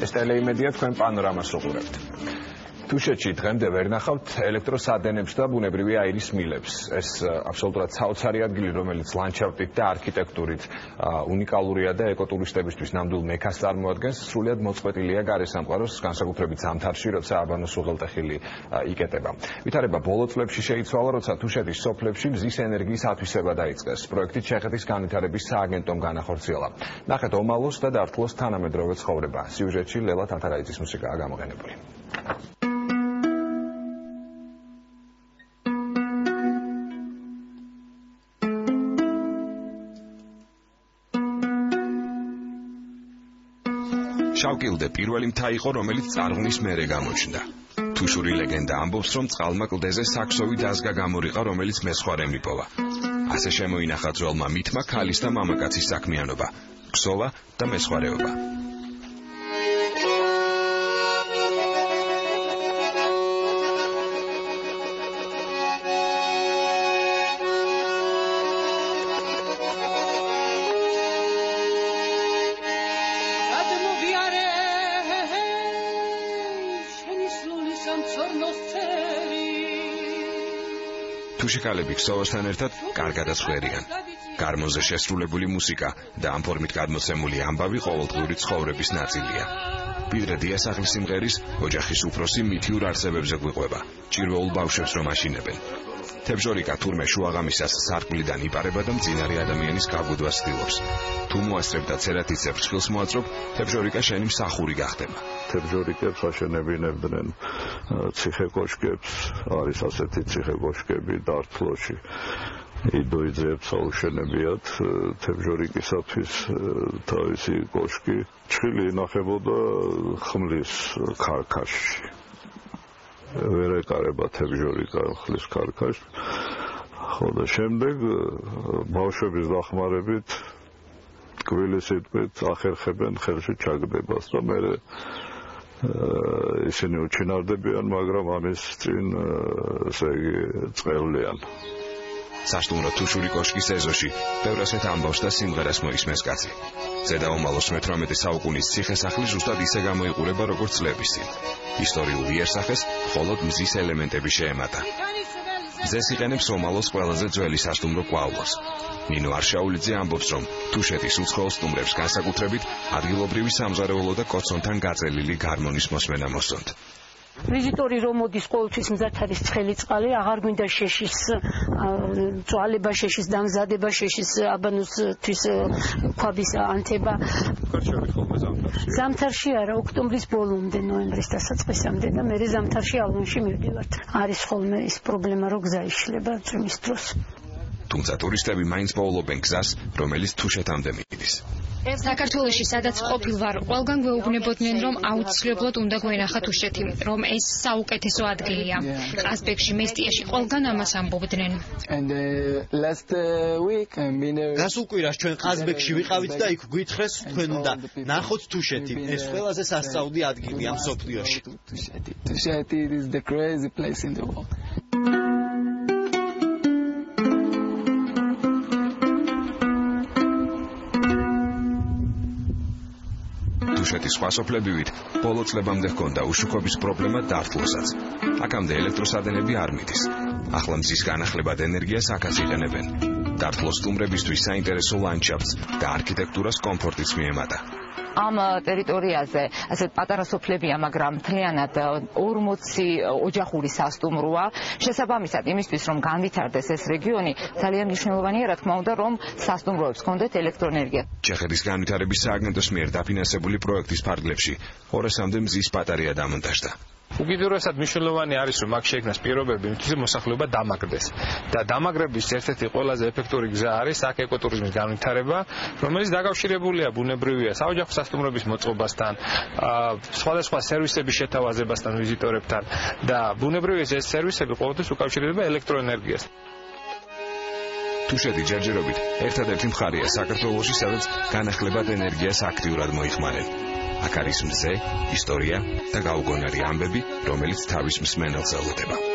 ეს ტელეიმედია თქვენ პანორამას უყურებთ. თუშეთში დღემდე ვერ ნახავთ ელექტროსადენებს და ბუნებრივი აირის მილებს. ეს აბსოლუტურად საოცარი ადგილი, რომელიც ლანდშაფტით და არქიტექტურით უნიკალურია და ეკოტურისტებისთვის ნამდვილ მექას წარმოადგენს, სრულიად მოწყვეტილია გარესამყაროს, განსაკუთრებით ზამთარში, როცა აბანოს უღელტეხილი იკეტება. ვითარება ბოლო წლებში შეიცვალა, როცა თუშეთის სოფლებში მზის ენერგიის ათვისება დაიწყეს. პროექტით ჩეხეთის განვითარების სააგენტომ განახორციელა. ნახეთ ომალოს და დართლოს თანამედროვე ცხოვრება. სიუჟეტში ლელა თათარაიძის მუსიკაა გამოყენებული. შავკილდე პირველი მთა იყო, რომელიც წარღვნის მერე გამოჩნდა. თუშური ლეგენდა ამბობს, რომ წყალმა კლდეზე საქსოვი დაზგა გამორიყა, რომელიც მესხვარე მიპოვა. ასე შემოინახა ძველმა მითმა ქალის და მამაკაცის საქმიანობა, ქსოვა და მესხვარეობა. თუშიკალები ქსოვასთან ერთად კარგადაც ხვდერიან. გარმონზე შესრულებული მუსიკა და ამ ფორმით გადმოცემული ამბავი ყოველდღიური ცხოვრების ნაწილია. ვიდრე დიასახლის სიმღერის ოჯახის უფროსი მითიურ არსებებზე გვიყვება, ჭირვეულ ბავშვებს რომ აშინებენ. თებჟორიკა თურმე შუაღამისას სარკმლიდან იპარება და მძინარე ადამიანის გაგვდვას ცდილობს. თუ მოასწრებ და ცერათიცებ წყილს მოაწრობ, თებჟორიკა შენი მსახური გახდება. თებჟორიკებს აშენებინებდნენ ციხე-კოშკებს, არის ასეთი ციხე-კოშკები დართლოში. იდოიძეებს აუშენებიათ თებჟორიკისათვის თავისი კოშკი. ჩხილი ინახებოდა ხმლის ქარქაშში. ვერ ეკარება თებჟორიკა ხმლის ქარქაშს. ხო და შემდეგ ბავშვების დახმარებით კვილისიტყვით ახერხებენ ხელში ჩაგდებას და მე ისინი უჩინარდებიან, მაგრამ ამის წინ ესე იგი წყევლიან. საშტუმრო თუშური კოშკის ეზოში ბევრ ასეთ ამბავს და სიმღერას მოისმენს კაცი. ზედაომალოს 18 საუკუნის ციხესახლი ზუსტად ისე გამოიყურება, როგორც წლების წინ. ისტორიულ იერსახეს მხოლოდ მზის ელემენტები შეემატა. მზეს იყენებს ომალოს ყველაზე ძველი სასტუმრო ყვავილოს. ნინო არშაულიძე ამბობს, რომ თუშეთის უცხოელ სტუმრებს განსაკუთრებით ადგილობრივი სამზარეულო და კოცონთან გაწელილი გარმონის მოსმენა მოსწონთ. ვიზიტორი რომ მოდის, ყოველთვის მზად არის ცხელი წყალი, აღარ გვინდა შეშის წვალება, შეშის დამზადება, შეშის აბანოსთვის ქვაბის ანთება. ზამთარში არა, ოქტომბრის ბოლომდე, ნოემბრის დასაწყისამდე და მე ზამთარში ალბომში მივდივართ. არის ხოლმე ის პრობლემა, რომ გზა იშლება წვიმის დროს. თუმცა ტურისტები მაინც პოულობენ გზას, რომელიც თუშეთამდე მიდის. საქართველოში სადაც ყოფილვარ, ყველგან გვეუბნებოდნენ, რომ აუცილებლად უნდა გვენახა თუშეთი, რომ ეს საუკეთესო ადგილია. ყაზბეგში, მესტიაში ყველგან ამას ამბობდნენ. გასულ კვირას ჩვენ ყაზბეგში ვიყავით და იქ გვითხრეს თქვენ უნდა ნახოთ თუშეთი. ეს ყველაზე სასწაუდი ადგილია მსოფლიოში. Tusheti is the crazy place in the world. თუშეთის სხვა სოფლებივით ბოლო წლებამდე ჰქონდა უშუქობის პრობლემა დართლოსაც. აქამდე ელექტროსადენები არ მიდის. ახლა მზის განახლებად ენერგიას აქაც იყენებენ. დართლოს სტუმრებისთვის საინტერესო ლანდშაფტს და არქიტექტურას კომფორტიც მიემატა. ამ ტერიტორიაზე ასეთ პატარა სოფლებია, მაგრამ მთლიანად 40 ოჯახური სასტუმროა. შესაბამისად, იმისთვის რომ განვითარდეს ეს რეგიონი, ძალიან მნიშვნელოვანია, რა თქმა უნდა, რომ სასტუმროებს ჰქონდეთ ელექტროენერგია. ჩეხეთის განვითარების სააგენტოს მიერ დაფინანსებული პროექტის ფარგლებში 200-მდე მზის ბატარეა დამონტაჟდა. უკიდურესად მნიშვნელოვანი არის, რომ აქ შეიქმნას პირობები, მისთვის მოსახლეობა დამაგრდეს. და დამაგრების ერთ-ერთი ყველაზე ეფექტური გზა არის აქ ეკოტურიზმის განვითარება, რომელიც დაკავშირებულია ბუნებრივია საოჯახო სასტუმროების მოწყობასთან, სხვადასხვა სერვისების შეთავაზებასთან ვიზიტორებთან და ბუნებრივია ეს სერვისები ყოველთვის უკავშირდება ელექტროენერგიას. თუშეთი ჯერჯერობით ერთადერთი მხარეა საქართველოში, სადაც განახლებად ენერგიას აქტიურად მოიხმარენ. აქ არის მზე, ისტორია და გაუგონარი ამბები, რომელიც თავის მსმენელს ელოდება.